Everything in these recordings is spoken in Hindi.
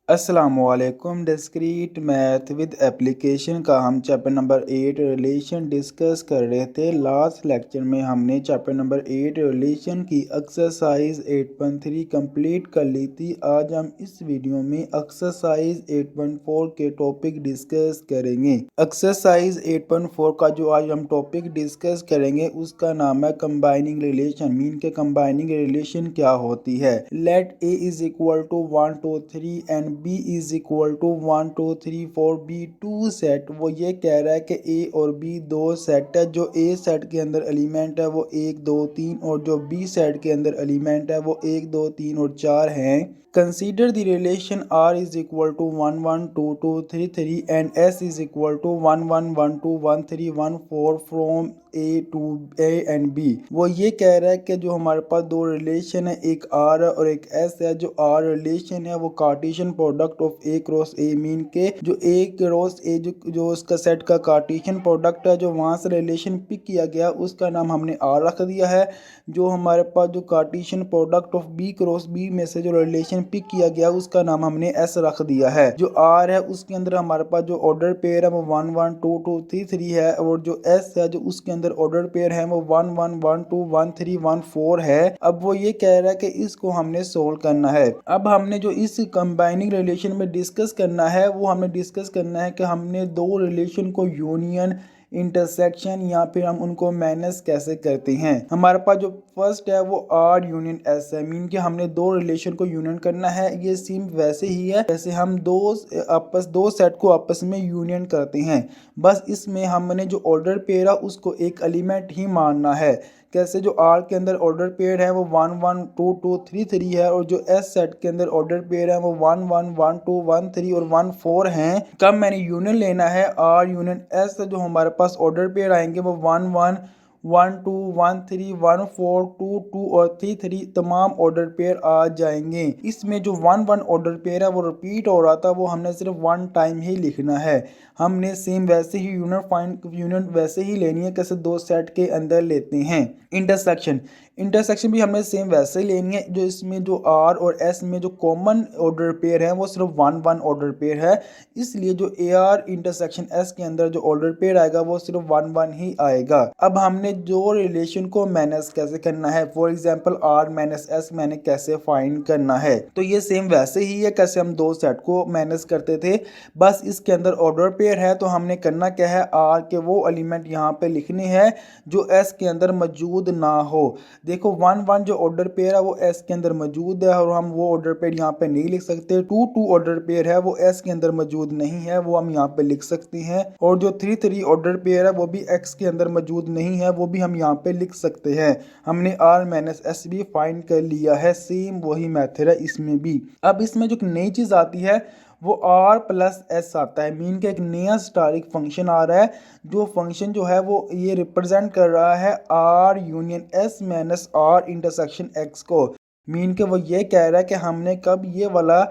अस्सलामुअलैकुम। डिस्क्रीट मैथ विद एप्लीकेशन का हम चैप्टर नंबर 8 रिलेशन डिस्कस कर रहे थे। लास्ट लेक्चर में हमने चैप्टर नंबर 8 रिलेशन की एक्सरसाइज 8.3 कंप्लीट कर ली थी। आज हम इस वीडियो में एक्सरसाइज 8.4 के टॉपिक डिस्कस करेंगे। एक्सरसाइज 8.4 का जो आज हम टॉपिक डिस्कस करेंगे उसका नाम है कंबाइनिंग रिलेशन। मीन के कंबाइनिंग रिलेशन क्या होती है। Let A is equal to 1 2 3 and B is equal to 1 2 3 4 be two set. वो ये कह रहा है कि ए और बी दो सेट है। जो ए सेट के अंदर एलिमेंट है वो 1 2 3 और जो बी सेट के अंदर एलिमेंट है वो 1 2 3 और 4 हैं। Consider the relation R is equal to 1 1 2 2 3 3 and S is equal to 1 1 1 2 1 3 1 4 from A to A and B। वो ये कह रहा है कि जो हमारे पास दो रिलेशन है, एक R है और एक S है। जो R रिलेशन है वो Cartesian product of A cross A। Mean के जो A क्रॉस A जो उसका सेट का कार्टेशियन प्रोडक्ट है, जो वहाँ से रिलेशन पिक किया गया उसका नाम हमने R रख दिया है। जो हमारे पास जो Cartesian product of B cross B में से जो रिलेशन पिक किया गया उसका नाम हमने S रख दिया है। जो R है उसके अंदर हमारे पास जो ऑर्डर पेयर है वो 1 1 2 2 3 3 है और जो S है जो उसके अंदर ऑर्डर पेयर है वो 1 1 1 2 1 3 1 4 है। अब वो ये कह रहा है कि इसको हमने सोल्व करना है। अब हमने जो इस कंबाइनिंग रिलेशन में डिस्कस करना है वो हमें डिस्कस करना है कि हमने दो रिलेशन को यूनियन, इंटरसेक्शन या फिर हम उनको माइनस कैसे करते हैं। हमारे पास जो फर्स्ट है वो आर यूनियन एस है। मीन कि हमने दो रिलेशन को यूनियन करना है। ये सेम वैसे ही है जैसे हम दो सेट को आपस में यूनियन करते हैं। बस इसमें हमने जो ऑर्डर पेयर है उसको एक एलिमेंट ही मानना है। कैसे, जो आर के अंदर ऑर्डर पेयर है वो 1 1 2 2 3 3 है और जो एस सेट के अंदर ऑर्डर पेयर है वो 1 1 1 2 1 3 और 1 4 हैं। कब मैंने यूनियन लेना है आर यूनियन एस, जो हमारे पास ऑर्डर पेयर आएंगे वो 1 1 1 2 1 3 1 4 2 2 और 3 3 तमाम ऑर्डर पेयर आ जाएंगे। इसमें जो 1 1 ऑर्डर पेयर है वो रिपीट हो रहा था, वो हमने सिर्फ वन टाइम ही लिखना है। हमने सेम वैसे ही यूनियन वैसे ही लेनी है कैसे दो सेट के अंदर लेते हैं। इंटरसेक्शन भी हमने सेम वैसे ही लेनी है। जो इसमें जो आर और एस में जो कॉमन ऑर्डर पेयर है वो सिर्फ 1 1 ऑर्डर पेयर है। इसलिए जो ए आर इंटरसेक्शन एस के अंदर जो ऑर्डर पेयर आएगा वो सिर्फ 1 1 ही आएगा। अब हमने जो रिलेशन को माइनस कैसे करना है, for example R minus S मैंने कैसे फाइंड करना है, तो ये सेम वैसे ही है कैसे हम दो सेट को माइनस करते थे। बस इसके अंदर ऑर्डर पेयर है तो हमने करना क्या है, आर के वो एलिमेंट यहाँ पे लिखने हैं जो एस के अंदर मौजूद ना हो। देखो 1 1 जो ऑर्डर पेयर है वो एस के अंदर मौजूद है और हम वो ऑर्डर पेयर यहाँ पे नहीं लिख सकते। 2 2 ऑर्डर पेयर है वो एस के अंदर मौजूद नहीं है, वो हम यहाँ पे लिख सकते हैं। और जो 3 3 ऑर्डर पेयर है वो भी एक्स के अंदर मौजूद नहीं है, वो भी हम यहाँ पे लिख सकते हैं। हमने आर माइनस एस भी फाइंड कर लिया है। सेम वही मेथड है इसमें भी। अब इसमें जो नई चीज आती है वो आर प्लस एस आता है। मीन का एक नया स्टारिक फंक्शन आ रहा है। जो फंक्शन जो है वो ये रिप्रेजेंट कर रहा है R union S minus R intersection X को। मीन के वो ये कह रहा है कि हमने कब ये वाला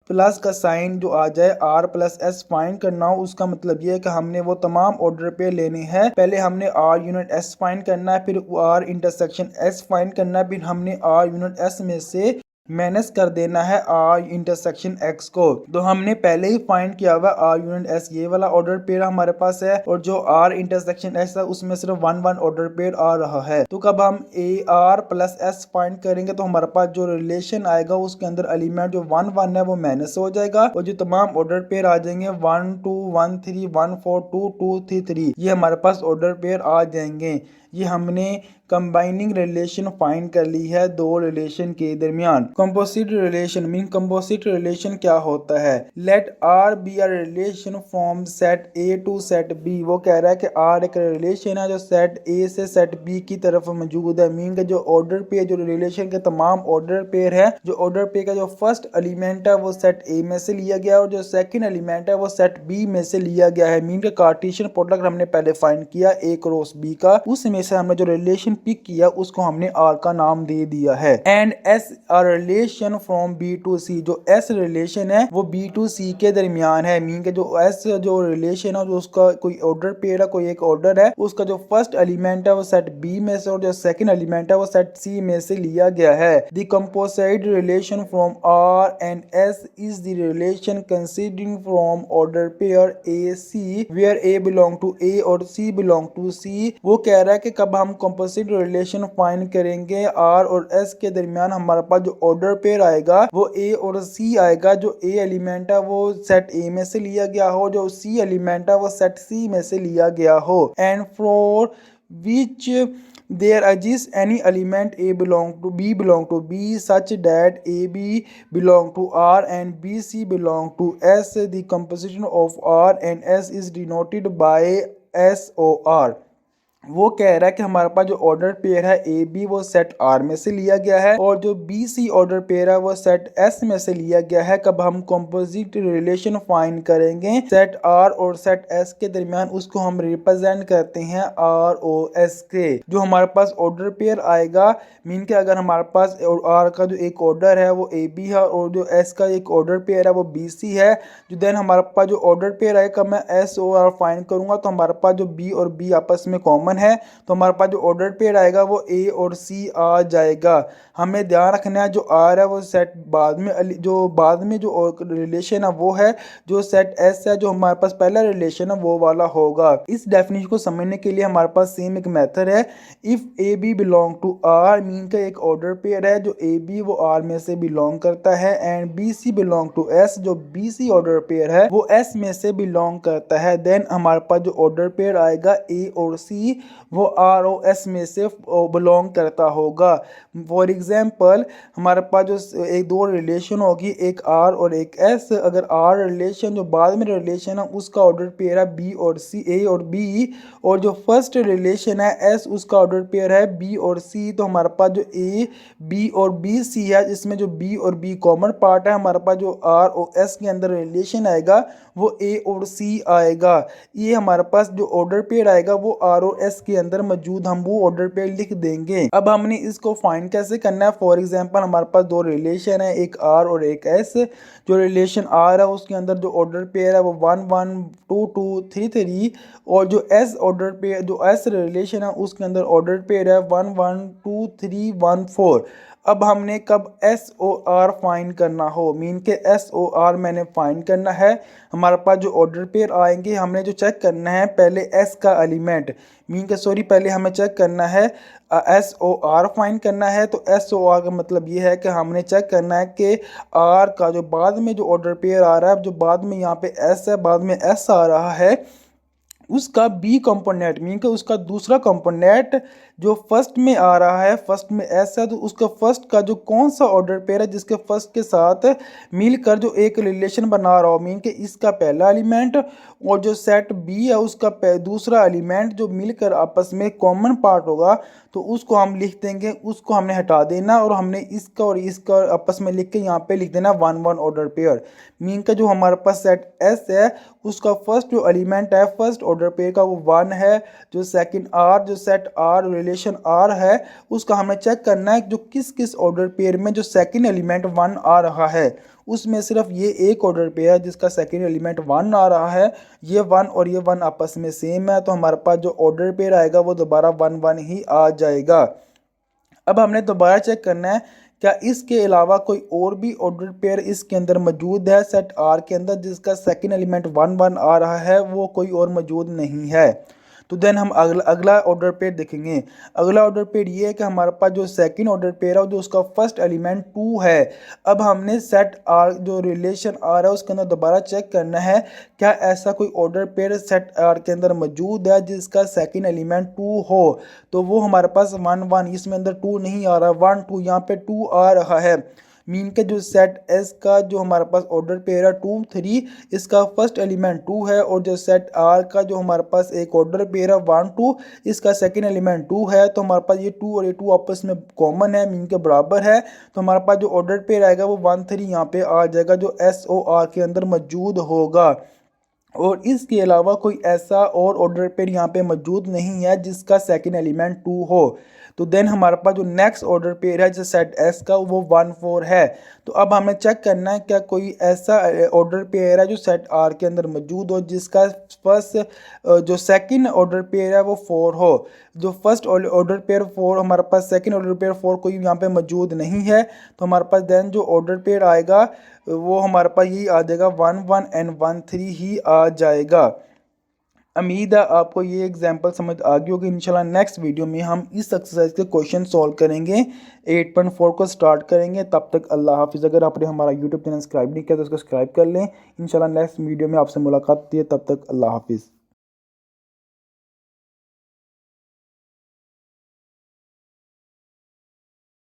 प्लस का साइन जो आ जाए आर प्लस एस फाइंड करना हो, उसका मतलब ये है कि हमने वो तमाम ऑर्डर पे लेने हैं। पहले हमने आर यूनिट एस फाइंड करना है, फिर आर इंटरसेक्शन एस फाइंड करना है, फिर हमने आर यूनिट एस में से माइनस कर देना है आर इंटरसेक्शन एक्स को। तो हमने पहले ही फाइंड किया हुआ आर यूनिट एस, ये वाला ऑर्डर पेयर हमारे पास है और जो आर इंटरसेक्शन एस है उसमें सिर्फ 1 1 ऑर्डर पेयर आ रहा है। तो कब हम A R plus S find करेंगे तो हमारे पास जो रिलेशन आएगा उसके अंदर एलिमेंट जो 1 1 है वो माइनस हो जाएगा और जो तमाम ऑर्डर पेयर आ जाएंगे 1 2 1 3 1 4 2 2 3 3, ये हमारे पास ऑर्डर पेयर आ जाएंगे। ये हमने कंबाइनिंग रिलेशन फाइंड कर ली है दो रिलेशन के दरमियान। Composite relation mean composite relation क्या होता है। Let R be a relation from set A to set B. वो कह रहा है कि आर एक रिलेशन है जो सेट ए से सेट बी की तरफ मौजूद है। मीन का जो ऑर्डर पेयर जो रिलेशन के तमाम ऑर्डर पेयर है, जो ऑर्डर पेयर का जो फर्स्ट एलिमेंट है वो सेट ए में से लिया गया और जो सेकंड एलिमेंट है वो सेट बी में से लिया गया है। मीन का कार्टेशियन प्रोडक्ट हमने पहले फाइंड किया ए क्रॉस बी का, उसमें से हमने जो रिलेशन स्ट्रिंग पिक किया उसको हमने आर का नाम दे दिया है। And S a relation from B to C, जो एस रिलेशन है वो बी टू सी के दरमियान है। मीन के जो एस जो रिलेशन है जो उसका कोई ऑर्डर पेयर है, कोई एक ऑर्डर है, उसका जो फर्स्ट एलिमेंट है वो सेट बी में से और जो सेकंड एलिमेंट है वो सेट सी में से लिया गया है। The composite relation from R and S is the relation considering from order pair A C where A belong to A और सी बिलोंग टू सी। वो कह रहा है कि कब हम कंपोजिट रिलेशन फाइंड करेंगे आर और एस के दरमियान हमारे पास जो ऑर्डर पेयर आएगा वो ए और सी आएगा। जो ए एलिमेंट है वो सेट ए में से लिया गया हो, जो सी एलिमेंट है वो सेट सी में से लिया गया हो। And for which there exists any element a belong to b such that ab belong to r and bc belong to s, the composition of r and s is denoted by SOR। वो कह रहा है कि हमारे पास जो ऑर्डर पेयर है ए बी वो सेट आर में से लिया गया है और जो बी सी ऑर्डर पेयर है वो सेट एस में से लिया गया है। कब हम कंपोजिट रिलेशन फाइंड करेंगे सेट आर और सेट एस के दरमियान, उसको हम रिप्रेजेंट करते हैं आर ओ एस के। जो हमारे पास ऑर्डर पेयर आएगा मीन के अगर हमारे पास आर का जो एक ऑर्डर है वो ए बी है और जो एस का एक ऑर्डर पेयर है वो बी सी है, जो देन हमारे पास जो ऑर्डर पेयर आएगा मैं एस ओ आर फाइंड करूंगा तो हमारे पास जो बी और बी आपस में कॉमन है तो हमारे पास जो ऑर्डर पेयर आएगा वो ए और सी आ जाएगा। हमें ध्यान रखना है जो आर है वो सेट बाद में जो रिलेशन है वो है जो सेट एस है, जो हमारे पास पहला रिलेशन है वो वाला होगा। इस डेफिनेशन को समझने के लिए हमारे पास सेम एक मेथड है। If A B belong to R mean का एक ऑर्डर पेयर है जो ए बी वो आर में से बिलोंग करता है and B C belong to S, जो बी सी ऑर्डर पेयर है वो एस में से बिलोंग करता है। देन हमारे पास जो ऑर्डर पेयर आएगा ए और सी वो आर ओ एस में से बिलोंग करता होगा। फॉर एग्जाम्पल हमारे पास जो एक दो रिलेशन होगी एक आर और एक एस, अगर आर रिलेशन जो बाद में रिलेशन है उसका ऑर्डर पेयर है बी और सी, ए और बी, और जो फर्स्ट रिलेशन है एस उसका ऑर्डर पेयर है बी और सी, तो हमारे पास जो ए बी और बी सी है जिसमें जो बी और बी कॉमन पार्ट है, हमारे पास जो आर ओ एस के अंदर रिलेशन आएगा वो ए और सी आएगा। ये हमारे पास जो ऑर्डर पेयर आएगा वो आर ओ एस के अंदर मौजूद, हम वो ऑर्डर पेयर लिख देंगे। अब हमने इसको फाइंड कैसे करना है। फॉर एग्जांपल हमारे पास दो रिलेशन है एक आर और एक एस। जो रिलेशन आर है उसके अंदर जो ऑर्डर पेयर है वो 1 1 2 2 3 3 और जो एस ऑर्डर पेयर जो एस रिलेशन है उसके अंदर ऑर्डर पेयर है 1 1 2 3 1 4। अब हमने कब एस ओ आर फाइंड करना हो मीन के एस ओ आर मैंने फाइंड करना है। हमारे पास जो ऑर्डर पेयर आएंगे हमने जो चेक करना है पहले एस का एलिमेंट मीन के पहले हमें चेक करना है एस ओ आर फाइंड करना है। तो एस ओ आर का मतलब ये है कि हमने चेक करना है कि आर का जो बाद में जो ऑर्डर पेयर आ रहा है, जो बाद में यहाँ पे एस है बाद में एस आ रहा है, उसका बी कंपोनेंट मीन के उसका दूसरा कंपोनेंट जो फर्स्ट में आ रहा है, फर्स्ट में एस है तो उसका फर्स्ट का जो कौन सा ऑर्डर पेयर है जिसके फर्स्ट के साथ मिलकर जो एक रिलेशन बना रहा हो मीन के इसका पहला एलिमेंट और जो सेट बी है उसका दूसरा एलिमेंट जो मिलकर आपस में कॉमन पार्ट होगा, तो उसको हम लिख देंगे, उसको हमने हटा देना और हमने इसका और इसका आपस में लिख के यहाँ पे लिख देना 1 1 ऑर्डर पेयर। मीन का जो हमारे पास सेट एस है उसका फर्स्ट जो एलिमेंट है फर्स्ट ऑर्डर पेयर का वो 1 है, जो सेकंड आर जो सेट आर रिलेशन आर है उसका हमें चेक करना है जो किस किस ऑर्डर पेयर में जो सेकंड एलिमेंट 1 आ रहा है, उसमें सिर्फ ये एक ऑर्डर पेयर है जिसका सेकंड एलिमेंट 1 आ रहा है, ये 1 और ये 1 आपस में सेम है, तो हमारे पास जो ऑर्डर पेयर आएगा वो दोबारा 1 1 ही आ जाएगा। अब हमने दोबारा चेक करना है क्या इसके अलावा कोई और भी ऑर्डर पेयर इसके अंदर मौजूद है सेट आर के अंदर जिसका सेकंड एलिमेंट 1 1 आ रहा है, वो कोई और मौजूद नहीं है। तो देन हम अगला ऑर्डर पेयर देखेंगे। अगला ऑर्डर पेयर ये है कि हमारे पास जो सेकंड ऑर्डर पेयर है जो उसका फर्स्ट एलिमेंट 2 है। अब हमने सेट आर जो रिलेशन आर है उसके अंदर दोबारा चेक करना है क्या ऐसा कोई ऑर्डर पेयर सेट आर के अंदर मौजूद है जिसका सेकंड एलिमेंट 2 हो, तो वो हमारे पास 1 1 इसमें अंदर 2 नहीं आ रहा, 1 2 यहाँ पे 2 आ रहा है। मीन के जो सेट एस का जो हमारे पास ऑर्डर पेयर है 2 3 इसका फर्स्ट एलिमेंट 2 है और जो सेट आर का जो हमारे पास एक ऑर्डर पेयर है 1 2 इसका सेकंड एलिमेंट 2 है, तो हमारे पास ये 2 और ये 2 आपस में कॉमन है मीन के बराबर है, तो हमारे पास जो ऑर्डर पेयर आएगा वो 1 3 यहाँ पे आ जाएगा जो एस ओ आर के अंदर मौजूद होगा। और इसके अलावा कोई ऐसा और ऑर्डर पेयर यहाँ पे मौजूद नहीं है जिसका सेकंड एलिमेंट 2 हो। तो देन हमारे पास जो नेक्स्ट ऑर्डर पेयर है जैसे सेट एस का वो 1 4 है। तो अब हमें चेक करना है क्या कोई ऐसा ऑर्डर पेयर है जो सेट आर के अंदर मौजूद हो जिसका फर्स्ट जो सेकंड ऑर्डर पेयर है वो 4 हो। जो फर्स्ट ऑर्डर पेयर 4 हमारे पास सेकंड ऑर्डर पेयर 4 कोई यहाँ पे मौजूद नहीं है। तो हमारे पास देन जो ऑर्डर पेयर आएगा वो हमारे पास यही आ जाएगा 1 1 एंड 1 3 ही आ जाएगा। उम्मीद है आपको ये एग्जांपल समझ आ गई होगी। इंशाल्लाह नेक्स्ट वीडियो में हम इस एक्सरसाइज के क्वेश्चन सॉल्व करेंगे, 8.4 को स्टार्ट करेंगे। तब तक अल्लाह हाफिज़। अगर आपने हमारा यूट्यूब चैनल सब्सक्राइब नहीं किया तो उसको सब्सक्राइब कर लें। इंशाल्लाह नेक्स्ट वीडियो में आपसे मुलाकात होती है, तब तक अल्लाह हाफिज़।